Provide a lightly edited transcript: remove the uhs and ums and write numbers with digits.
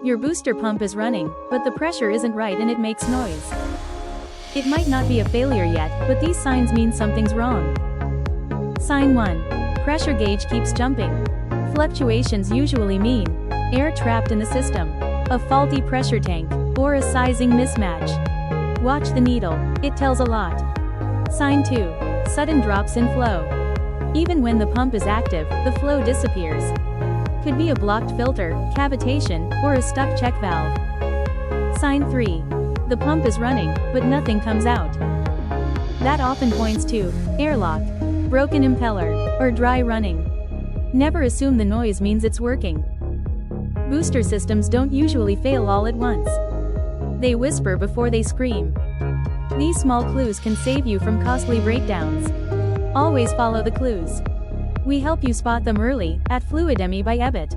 Your booster pump is running, but the pressure isn't right and it makes noise. It might not be a failure yet, but these signs mean something's wrong. Sign 1. Pressure gauge keeps jumping. Fluctuations usually mean air trapped in the system, a faulty pressure tank, or a sizing mismatch. Watch the needle, it tells a lot. Sign 2. Sudden drops in flow. Even when the pump is active, the flow disappears. Could be a blocked filter, cavitation, or a stuck check valve. Sign 3. The pump is running, but nothing comes out. That often points to airlock, broken impeller, or dry running. Never assume the noise means it's working. Booster systems don't usually fail all at once. They whisper before they scream. These small clues can save you from costly breakdowns. Always follow the clues. We help you spot them early, at Fluidemy by Ebitt.